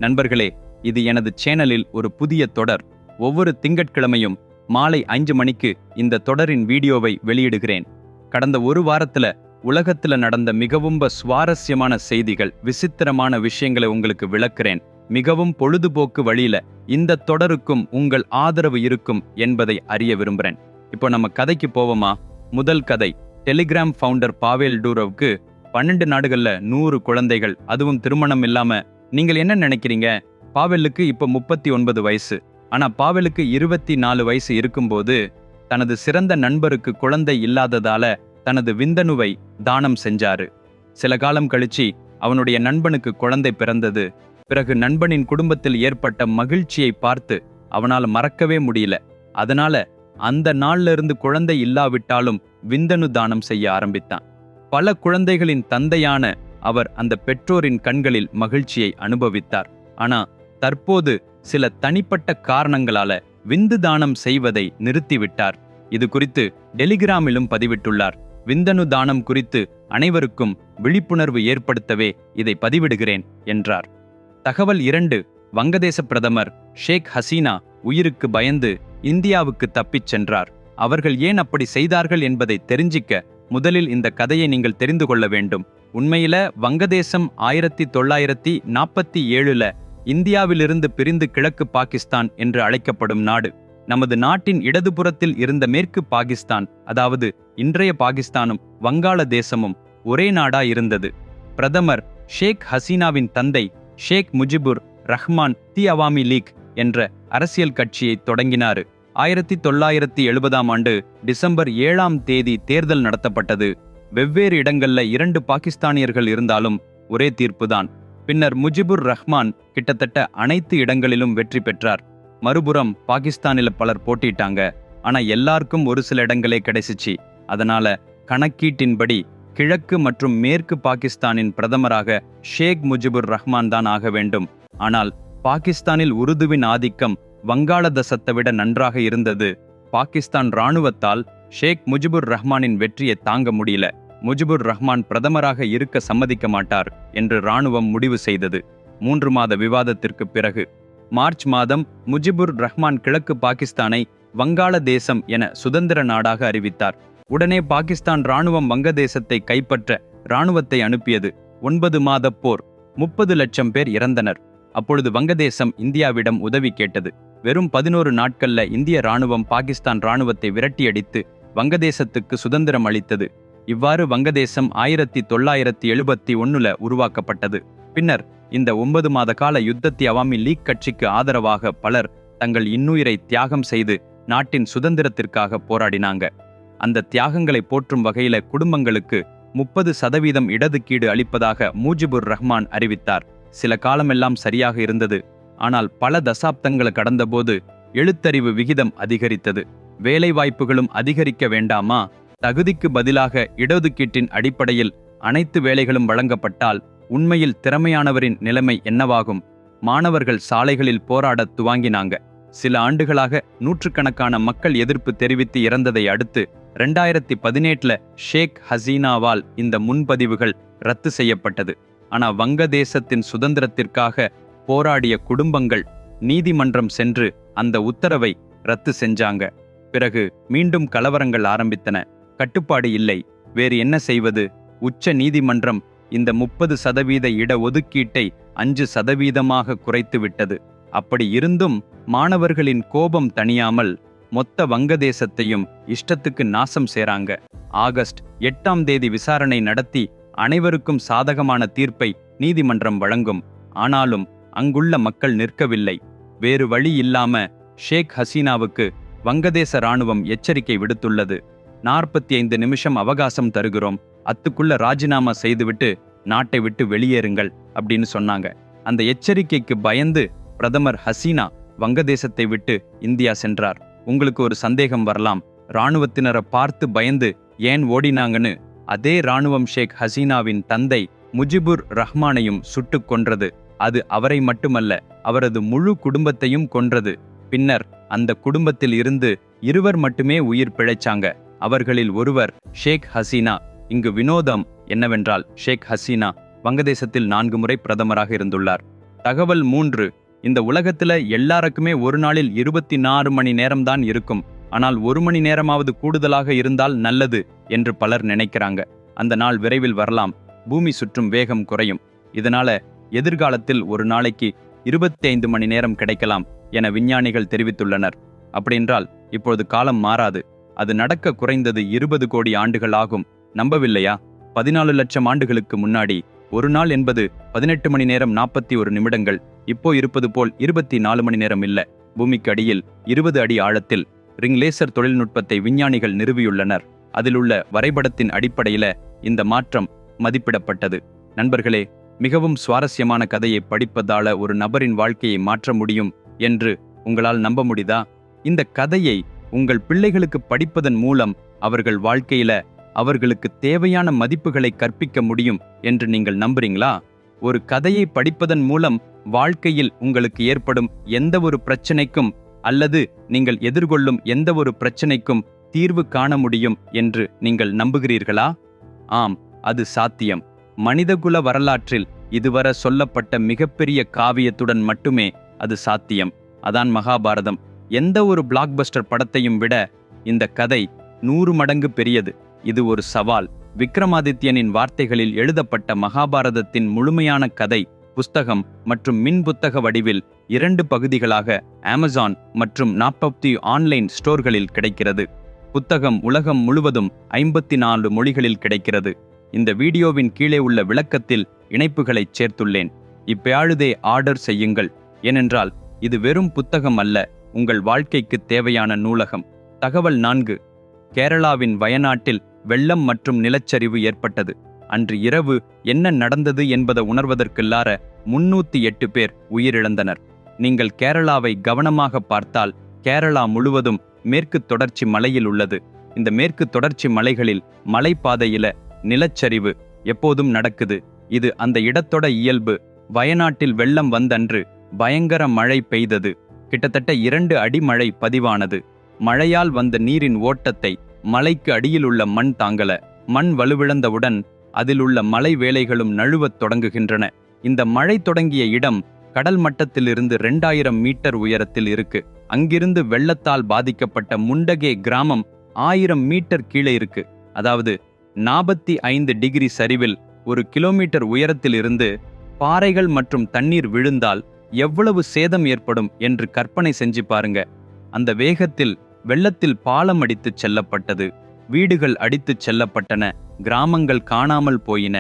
நண்பர்களே, இது எனது சேனலில் ஒரு புதிய தொடர். ஒவ்வொரு திங்கட்கிழமையும் மாலை 5 மணிக்கு இந்த தொடரின் வீடியோவை வெளியிடுகிறேன். கடந்த ஒரு வாரத்துல உலகத்துல நடந்த மிகவும் சுவாரஸ்யமான செய்திகள், விசித்திரமான விஷயங்களை உங்களுக்கு விளக்குறேன். மிகவும் பொழுதுபோக்கு வழியில இந்த தொடருக்கும் உங்கள் ஆதரவு இருக்கும் என்பதை அறிய விரும்புறேன். இப்போ நம்ம கதைக்கு போவோமா? முதல் கதை. டெலிகிராம் ஃபவுண்டர் பாவேல் டூரோவுக்கு 12 நாடுகள்ல 100 குழந்தைகள், அதுவும் திருமணம் இல்லாம. நீங்கள் என்ன நினைக்கிறீங்க? பாவேலுக்கு இப்ப 39 வயசு. ஆனா பாவேலுக்கு 24 வயசு இருக்கும்போது தனது சிறந்த நண்பருக்கு குழந்தை இல்லாததால தனது விந்தணுவை தானம் செஞ்சாரு. சில காலம் கழிச்சு அவனுடைய நண்பனுக்கு குழந்தை பிறந்தது. பிறகு நண்பனின் குடும்பத்தில் ஏற்பட்ட மகிழ்ச்சியை பார்த்து அவனால மறக்கவே முடியல. அதனால அந்த நாள்ல இருந்து குழந்தை இல்லாவிட்டாலும் விந்தணு தானம் செய்ய ஆரம்பித்தான். பல குழந்தைகளின் தந்தையான அவர் அந்த பெற்றோரின் கண்களில் மகிழ்ச்சியை அனுபவித்தார். ஆனா தற்போது சில தனிப்பட்ட காரணங்களால விந்து தானம் செய்வதை நிறுத்திவிட்டார். இது குறித்து டெலிகிராமிலும் பதிவிட்டுள்ளார். விந்தணு தானம் குறித்து அனைவருக்கும் விழிப்புணர்வு ஏற்படுத்தவே இதை பதிவிடுகிறேன் என்றார். தகவல் 2. வங்கதேச பிரதமர் ஷேக் ஹசீனா உயிருக்கு பயந்து இந்தியாவுக்கு தப்பிச் சென்றார். அவர்கள் ஏன் அப்படி செய்தார்கள் என்பதை தெரிஞ்சிக்க முதலில் இந்த கதையை நீங்கள் தெரிந்து கொள்ள வேண்டும். உண்மையில வங்கதேசம் 1947ல இந்தியாவிலிருந்து பிரிந்து கிழக்கு பாகிஸ்தான் என்று அழைக்கப்படும் நாடு. நமது நாட்டின் இடதுபுறத்தில் இருந்த மேற்கு பாகிஸ்தான், அதாவது இன்றைய பாகிஸ்தானும் வங்காளதேசமும் ஒரே நாடா இருந்தது. பிரதமர் ஷேக் ஹசீனாவின் தந்தை ஷேக் முஜிபுர் ரஹ்மான் தி அவாமி லீக் என்ற அரசியல் கட்சியை தொடங்கினார். 1970ஆம் ஆண்டு டிசம்பர் 7ஆம் தேதி தேர்தல் நடத்தப்பட்டது. வெவ்வேறு இடங்கள்ல 2 பாகிஸ்தானியர்கள் இருந்தாலும் ஒரே தீர்ப்புதான். பின்னர் முஜிபுர் ரஹ்மான் கிட்டத்தட்ட அனைத்து இடங்களிலும் வெற்றி பெற்றார். மறுபுறம் பாகிஸ்தானில் பலர் போட்டிட்டாங்க. ஆனா எல்லாருக்கும் ஒரு சில இடங்களே கிடைச்சிச்சு. அதனால கணக்கீட்டின்படி கிழக்கு மற்றும் மேற்கு பாகிஸ்தானின் பிரதமராக ஷேக் முஜிபுர் ரஹ்மான் தான் ஆக வேண்டும். ஆனால் பாகிஸ்தானில் உருதுவின் ஆதிக்கம் வங்காளதேசத்தை விட நன்றாக இருந்தது. பாகிஸ்தான் இராணுவத்தால் ஷேக் முஜிபுர் ரஹ்மானின் வெற்றியை தாங்க முடியல. முஜிபுர் ரஹ்மான் பிரதமராக இருக்க சம்மதிக்க மாட்டார் என்று இராணுவம் முடிவு செய்தது. 3 மாத விவாதத்திற்கு பிறகு மார்ச் மாதம் முஜிபுர் ரஹ்மான் கிழக்கு பாகிஸ்தானை வங்காளதேசம் என சுதந்திர நாடாக அறிவித்தார். உடனே பாகிஸ்தான் இராணுவம் வங்கதேசத்தை கைப்பற்ற இராணுவத்தை அனுப்பியது. 9 மாத போர். 30 லட்சம் பேர் இறந்தனர். அப்பொழுது வங்கதேசம் இந்தியாவிடம் உதவி கேட்டது. வெறும் 11 நாட்கள்ல இந்திய இராணுவம் பாகிஸ்தான் இராணுவத்தை விரட்டியடித்து வங்கதேசத்துக்கு சுதந்திரம் அளித்தது. இவ்வாறு வங்கதேசம் 1971ல உருவாக்கப்பட்டது. பின்னர் இந்த 9 மாத கால யுத்தத்தி அவாமி லீக் கட்சிக்கு ஆதரவாக பலர் தங்கள் இன்னுயிரை தியாகம் செய்து நாட்டின் சுதந்திரத்திற்காக போராடினாங்க. அந்த தியாகங்களை போற்றும் வகையில குடும்பங்களுக்கு 30% இடதுக்கீடு அளிப்பதாக முஜிபுர் ரஹ்மான் அறிவித்தார். சில காலமெல்லாம் சரியாக இருந்தது. ஆனால் பல தசாப்தங்களை கடந்தபோது எழுத்தறிவு விகிதம் அதிகரித்தது. வேலை வாய்ப்புகளும் அதிகரிக்க வேண்டாமா? தகுதிக்கு பதிலாக இடஒதுக்கீட்டின் அடிப்படையில் அனைத்து வேலைகளும் வழங்கப்பட்டால் உண்மையில் திறமையானவரின் நிலைமை என்னவாகும்? மாணவர்கள் சாலைகளில் போராடத் துவங்கினாங்க. சில ஆண்டுகளாக நூற்றுக்கணக்கான மக்கள் எதிர்ப்பு தெரிவித்து இறந்ததை அடுத்து 2017ல ஷேக் ஹசீனாவால் இந்த முன்பதிவுகள் ரத்து செய்யப்பட்டது. ஆனா வங்கதேசத்தின் சுதந்திரத்திற்காக போராடிய குடும்பங்கள் நீதிமன்றம் சென்று அந்த உத்தரவை ரத்து செஞ்சாங்க. பிறகு மீண்டும் கலவரங்கள் ஆரம்பித்தன. கட்டுப்பாடு இல்லை, வேறு என்ன செய்வது? உச்ச நீதிமன்றம் இந்த 30% இட ஒதுக்கீட்டை 5% குறைத்து விட்டது. அப்படி இருந்தும் மாணவர்களின் கோபம் தணியாமல் மொத்த வங்கதேசத்தையும் இஷ்டத்துக்கு நாசம் செய்றாங்க. ஆகஸ்ட் 8ஆம் தேதி விசாரணை நடத்தி அனைவருக்கும் சாதகமான தீர்ப்பை நீதிமன்றம் வழங்கும். ஆனாலும் அங்குள்ள மக்கள் நிற்கவில்லை. வேறு வழி இல்லாம ஷேக் ஹசீனாவுக்கு வங்கதேச இராணுவம் எச்சரிக்கை விடுத்துள்ளது. 45 நிமிஷம் அவகாசம் தருகிறோம், அதுக்குள்ள ராஜினாமா செய்துவிட்டு நாட்டை விட்டு வெளியேறுங்கள் அப்படின்னு சொன்னாங்க. அந்த எச்சரிக்கைக்கு பயந்து பிரதமர் ஹசீனா வங்கதேசத்தை விட்டு இந்தியா சென்றார். உங்களுக்கு ஒரு சந்தேகம் வரலாம், இராணுவத்தினரை பார்த்து பயந்து ஏன் ஓடினாங்கன்னு. அதே இராணுவம் ஷேக் ஹசீனாவின் தந்தை முஜிபுர் ரஹ்மானையும் சுட்டுக் கொன்றது. அது அவரை மட்டுமல்ல, அவரது முழு குடும்பத்தையும் கொன்றது. பின்னர் அந்த குடும்பத்தில் இருந்து 2 மட்டுமே உயிர் பிழைச்சாங்க. அவர்களில் ஒருவர் ஷேக் ஹசீனா. இங்கு வினோதம் என்னவென்றால் ஷேக் ஹசீனா வங்கதேசத்தில் 4 முறை பிரதமராக இருந்துள்ளார். தகவல் 3. இந்த உலகத்துல எல்லாருக்குமே ஒரு நாளில் 24 மணி நேரம்தான் இருக்கும். ஆனால் 1 மணி நேரமாவது கூடுதலாக இருந்தால் நல்லது என்று பலர் நினைக்கிறாங்க. அந்த நாள் விரைவில் வரலாம். பூமி சுற்றும் வேகம் குறையும். இதனால எதிர்காலத்தில் ஒரு நாளைக்கு 25 மணி நேரம் கிடைக்கலாம் என விஞ்ஞானிகள் தெரிவித்துள்ளனர். அப்படின்றால் இப்பொழுது காலம் மாறாது. அது நடக்க குறைந்தது 20 கோடி ஆண்டுகள் ஆகும். நம்பவில்லையா? 14 லட்சம் ஆண்டுகளுக்கு முன்னாடி ஒரு நாள் என்பது 18 மணி நேரம் 41 நிமிடங்கள். இப்போ இருப்பது போல் 24 மணி நேரம் இல்ல. பூமிக்கு அடியில் 20 அடி ஆழத்தில் ரிங் லேசர் தொழில்நுட்பத்தை விஞ்ஞானிகள் நிறுவியுள்ளனர். அதிலுள்ள வரைபடத்தின் அடிப்படையில இந்த மாற்றம் மதிப்பிடப்பட்டது. நண்பர்களே, மிகவும் சுவாரஸ்யமான கதையை படிப்பதால ஒரு நபரின் வாழ்க்கையை மாற்ற முடியும் என்று உங்களால் நம்ப முடியுதா? இந்த கதையை உங்கள் பிள்ளைகளுக்கு படிப்பதன் மூலம் அவர்கள் வாழ்க்கையில அவர்களுக்கு தேவையான மதிப்புகளை கற்பிக்க முடியும் என்று நீங்கள் நம்புறீங்களா? ஒரு கதையை படிப்பதன் மூலம் வாழ்க்கையில் உங்களுக்கு ஏற்படும் எந்த ஒரு பிரச்சனைக்கும் அல்லது நீங்கள் எதிர்கொள்ளும் எந்த ஒரு பிரச்சனைக்கும் தீர்வு காண முடியும் என்று நீங்கள் நம்புகிறீர்களா? ஆம், அது சாத்தியம். மனிதகுல வரலாற்றில் இதுவரை சொல்லப்பட்ட மிகப்பெரிய காவியத்துடன் மட்டுமே அது சாத்தியம். அதான் மகாபாரதம். எந்த ஒரு பிளாக்பஸ்டர் படத்தையும் விட இந்த கதை 100 மடங்கு பெரியது. இது ஒரு சவால். விக்ரமாதித்யனின் வார்த்தைகளில் எழுதப்பட்ட மகாபாரதத்தின் முழுமையான கதை புஸ்தகம் மற்றும் மின் புத்தக வடிவில் 2 பகுதிகளாக அமேசான் மற்றும் 40 ஆன்லைன் ஸ்டோர்களில் கிடைக்கிறது. புத்தகம் உலகம் முழுவதும் 54 மொழிகளில் கிடைக்கிறது. இந்த வீடியோவின் கீழே உள்ள விளக்கத்தில் இணைப்புகளைச் சேர்த்துள்ளேன். இப்பொழுதே ஆர்டர் செய்யுங்கள். ஏனென்றால் இது வெறும் புத்தகம் அல்ல, உங்கள் வாழ்க்கைக்கு தேவையான நூலகம். தகவல் 4. கேரளாவின் வயநாட்டில் வெள்ளம் மற்றும் நிலச்சரிவு ஏற்பட்டது. அன்று இரவு என்ன நடந்தது என்பதை உணர்வதற்குள்ளார 308 பேர் உயிரிழந்தனர். நீங்கள் கேரளாவை கவனமாக பார்த்தால் கேரளா முழுவதும் மேற்கு தொடர்ச்சி மலையில் உள்ளது. இந்த மேற்கு தொடர்ச்சி மலைகளில் மலைப்பாதையில நிலச்சரிவு எப்போதும் நடக்குது. இது அந்த இடத்தோட இயல்பு. வயநாட்டில் வெள்ளம் வந்தன்று பயங்கர மழை பெய்தது. கிட்டத்தட்ட 2 அடி மழை பதிவானது. மழையால் வந்த நீரின் ஓட்டத்தை மலைக்கு அடியிலுள்ள மண் தாங்கல. மண் வலுவிழந்தவுடன் அதிலுள்ள மலை வேலைகளும் நழுவத் தொடங்குகின்றன. இந்த மழை தொடங்கிய இடம் கடல் மட்டத்திலிருந்து 2000 மீட்டர் உயரத்தில் இருக்கு. அங்கிருந்து வெள்ளத்தால் பாதிக்கப்பட்ட முண்டகே கிராமம் 1000 மீட்டர் கீழே இருக்கு. அதாவது 45 டிகிரி சரிவில் 1 கிலோமீட்டர் உயரத்தில் இருந்து பாறைகள் மற்றும் தண்ணீர் விழுந்தால் எவ்வளவு சேதம் ஏற்படும் என்று கற்பனை செஞ்சு பாருங்க. அந்த வேகத்தில் வெள்ளத்தில் பாலம் அடித்துச் செல்லப்பட்டது. வீடுகள் அடித்துச் செல்லப்பட்டன. கிராமங்கள் காணாமல் போயின.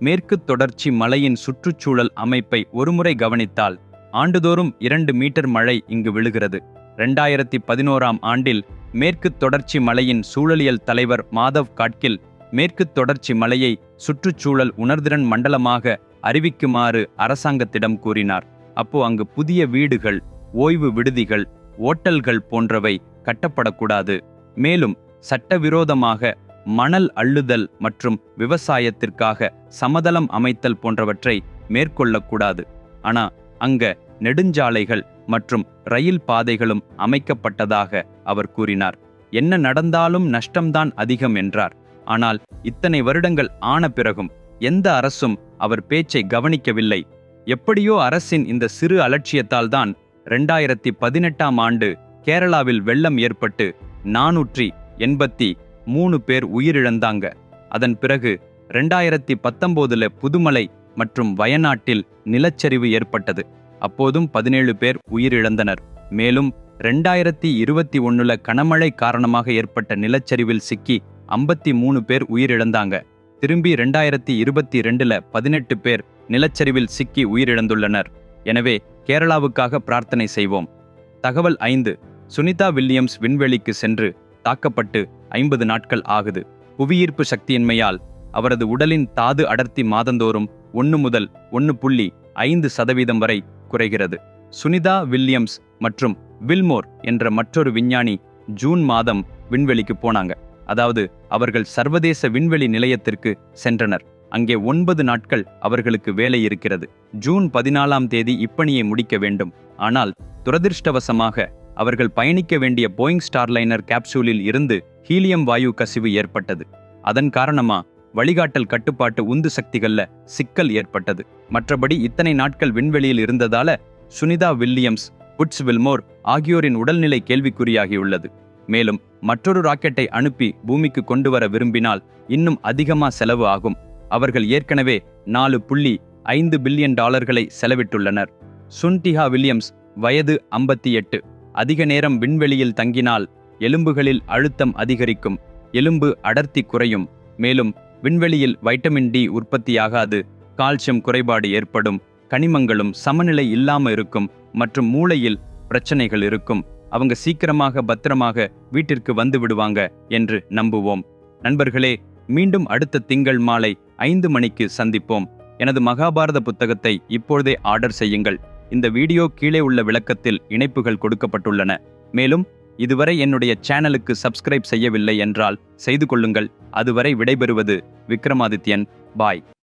மேற்கு தொடர்ச்சி மலையின் சுற்றுச்சூழல் அமைப்பை ஒருமுறை கவனித்தால் ஆண்டுதோறும் 2 மீட்டர் மழை இங்கு விழுகிறது. 2011ஆம் ஆண்டில் மேற்கு தொடர்ச்சி மலையின் சூழலியல் தலைவர் மாதவ் காட்கில் மேற்கு தொடர்ச்சி மலையை சுற்றுச்சூழல் உணர்திறன் மண்டலமாக அறிவிக்குமாறு அரசாங்கத்திடம் கூறினார். அப்போ அங்கு புதிய வீடுகள், ஓய்வு விடுதிகள், ஓட்டல்கள் போன்றவை கட்டப்படக்கூடாது. மேலும் சட்டவிரோதமாக மணல் அள்ளுதல் மற்றும் விவசாயத்திற்காக சமதளம் அமைத்தல் போன்றவற்றை மேற்கொள்ளக்கூடாது. ஆனா அங்க நெடுஞ்சாலைகள் மற்றும் ரயில் பாதைகளும் அமைக்கப்பட்டதாக அவர் கூறினார். என்ன நடந்தாலும் நஷ்டம்தான் அதிகம் என்றார். ஆனால் இத்தனை வருடங்கள் ஆன பிறகும் எந்த அரசும் அவர் பேச்சை கவனிக்கவில்லை. எப்படியோ அரசின் இந்த சிறு அலட்சியத்தால் தான் 2018ஆம் ஆண்டு கேரளாவில் வெள்ளம் ஏற்பட்டு 483 பேர் உயிரிழந்தாங்க. அதன் பிறகு 2019 புதுமலை மற்றும் வயநாட்டில் நிலச்சரிவு ஏற்பட்டது. அப்போதும் 17 பேர் உயிரிழந்தனர். மேலும் 2021 கனமழை காரணமாக ஏற்பட்ட நிலச்சரிவில் சிக்கி 53 பேர் உயிரிழந்தாங்க. திரும்பி 2022 18 பேர் நிலச்சரிவில் சிக்கி உயிரிழந்துள்ளனர். எனவே கேரளாவுக்காக பிரார்த்தனை செய்வோம். தகவல் 5. சுனிதா வில்லியம்ஸ் விண்வெளிக்கு சென்று தாக்கப்பட்டு 50 நாட்கள் ஆகுது. புவியீர்ப்பு சக்தியின்மையால் அவரது உடலின் தாது அடர்த்தி மாதந்தோறும் 1 முதல் 1.5% வரை குறைகிறது. சுனிதா வில்லியம்ஸ் மற்றும் வில்மோர் என்ற மற்றொரு விஞ்ஞானி ஜூன் மாதம் விண்வெளிக்கு போனாங்க. அதாவது அவர்கள் சர்வதேச விண்வெளி நிலையத்திற்கு சென்றனர். அங்கே 9 நாட்கள் அவர்களுக்கு வேலை இருக்கிறது. ஜூன் 14ஆம் தேதி இப்பணியை முடிக்க வேண்டும். ஆனால் துரதிர்ஷ்டவசமாக அவர்கள் பயணிக்க வேண்டிய போயிங் ஸ்டார்லைனர் கேப்சூலில் இருந்து ஹீலியம் வாயு கசிவு ஏற்பட்டது. அதன் காரணமா வழிகாட்டல் கட்டுப்பாட்டு உந்து சக்திகள்ல சிக்கல் ஏற்பட்டது. மற்றபடி இத்தனை நாட்கள் விண்வெளியில் இருந்ததால சுனிதா வில்லியம்ஸ், புட்ஸ் வில்மோர் ஆகியோரின் உடல்நிலை கேள்விக்குறியாகியுள்ளது. மேலும் மற்றொரு ராக்கெட்டை அனுப்பி பூமிக்கு கொண்டு வர விரும்பினால் இன்னும் அதிகமா செலவு ஆகும். அவர்கள் ஏற்கனவே $4.5 பில்லியன் செலவிட்டுள்ளனர். சுன்டிஹா வில்லியம்ஸ் வயது 58. அதிக நேரம் விண்வெளியில் தங்கினால் எலும்புகளில் அழுத்தம் அதிகரிக்கும், எலும்பு அடர்த்தி குறையும். மேலும் விண்வெளியில் வைட்டமின் டி உற்பத்தியாகாது, கால்சியம் குறைபாடு ஏற்படும், கனிமங்களும் சமநிலை இல்லாம இருக்கும் மற்றும் மூளையில் பிரச்சனைகள் இருக்கும். அவங்க சீக்கிரமாக பத்திரமாக வீட்டிற்கு வந்து விடுவாங்க என்று நம்புவோம். நண்பர்களே, மீண்டும் அடுத்த திங்கள் மாலை 5 மணிக்கு சந்திப்போம். எனது மகாபாரத புத்தகத்தை இப்பொழுதே ஆர்டர் செய்யுங்கள். இந்த வீடியோ கீழே உள்ள விளக்கத்தில் இணைப்புகள் கொடுக்கப்பட்டுள்ளன. மேலும் இதுவரை என்னுடைய சேனலுக்கு சப்ஸ்கிரைப் செய்யவில்லை என்றால் செய்து கொள்ளுங்கள். அதுவரை விடைபெறுவது விக்ரமாதித்யன். பாய்.